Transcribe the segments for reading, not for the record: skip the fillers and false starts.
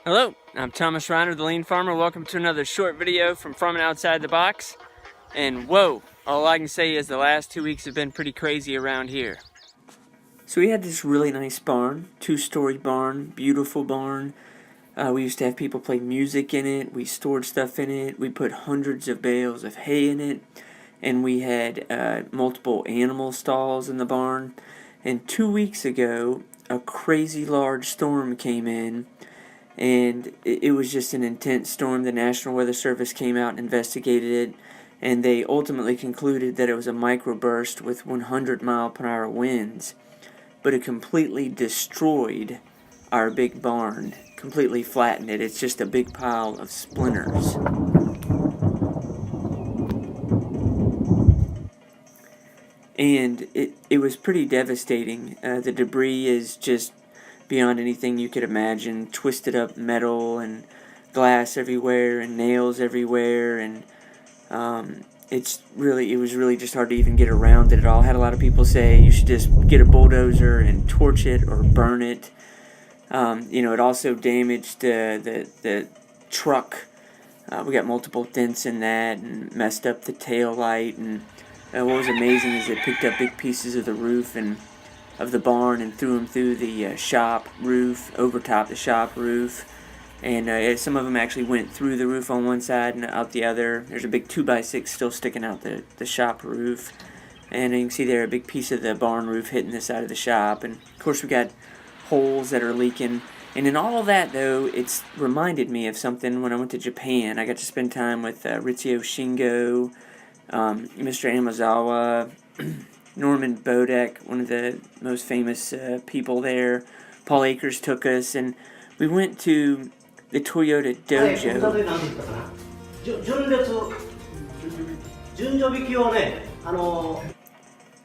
Hello, I'm Thomas Reiner, the Lean Farmer. Welcome to another short video from Farming Outside the Box. And whoa, all I can say is the last 2 weeks have been pretty crazy around here. So we had this really nice barn, 2-story barn, beautiful barn. We used to have people play music in it. We stored stuff in it. We put hundreds of bales of hay in it. And we had multiple animal stalls in the barn. And 2 weeks ago, a crazy large storm came in. And it was just an intense storm. The National Weather Service came out and investigated it, and they ultimately concluded that it was a microburst with 100-mile-per-hour winds. But it completely destroyed our big barn, completely flattened it. It's just a big pile of splinters. And it was pretty devastating. The debris is just beyond anything you could imagine. Twisted up metal and glass everywhere and nails everywhere, and it was really just hard to even get around it at all. I had a lot of people say you should just get a bulldozer and torch it or burn it. It also damaged the truck. We got multiple dents in that and messed up the tail light. And what was amazing is it picked up big pieces of the roof and of the barn and threw them through the shop roof, overtop the shop roof. And some of them actually went through the roof on one side and out the other. There's a big 2x6 still sticking out the shop roof. And you can see there a big piece of the barn roof hitting the side of the shop. And of course we got holes that are leaking. And in all of that, though, it's reminded me of something when I went to Japan. I got to spend time with Ritsuo Shingo, Mr. Amazawa, Norman Bodek, one of the most famous people there. Paul Akers took us, and we went to the Toyota Dojo.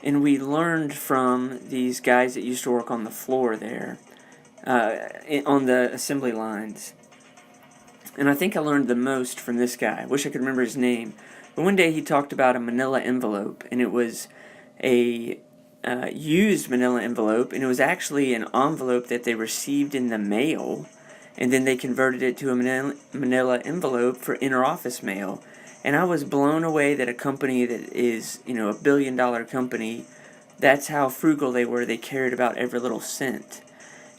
And we learned from these guys that used to work on the floor there, on the assembly lines. And I think I learned the most from this guy. I wish I could remember his name. But one day he talked about a manila envelope, and it was a used manila envelope, and it was actually an envelope that they received in the mail, and then they converted it to a manila envelope for interoffice mail. And I was blown away that a company that is, $1 billion company, that's how frugal they were. They cared about every little cent.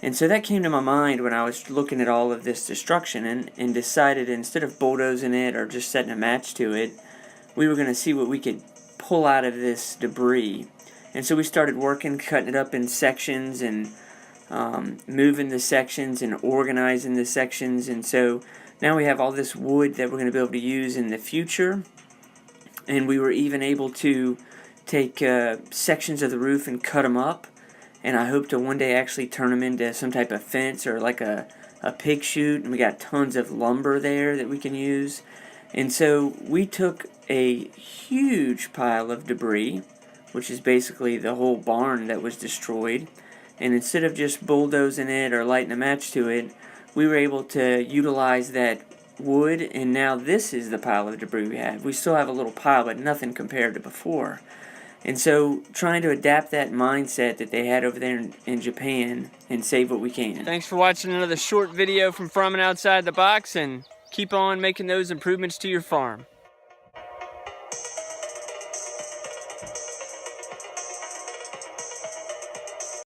And so that came to my mind when I was looking at all of this destruction and decided instead of bulldozing it or just setting a match to it, we were going to see what we could pull out of this debris. And so we started working, cutting it up in sections and moving the sections and organizing the sections. And so now we have all this wood that we're going to be able to use in the future. And we were even able to take sections of the roof and cut them up. And I hope to one day actually turn them into some type of fence or like a pig chute. And we got tons of lumber there that we can use. And so we took a huge pile of debris, which is basically the whole barn that was destroyed, and instead of just bulldozing it or lighting a match to it, we were able to utilize that wood, and now this is the pile of debris we have. We still have a little pile, but nothing compared to before. And so trying to adapt that mindset that they had over there in Japan and save what we can. Thanks for watching another short video from Farming Outside the Box, and keep on making those improvements to your farm.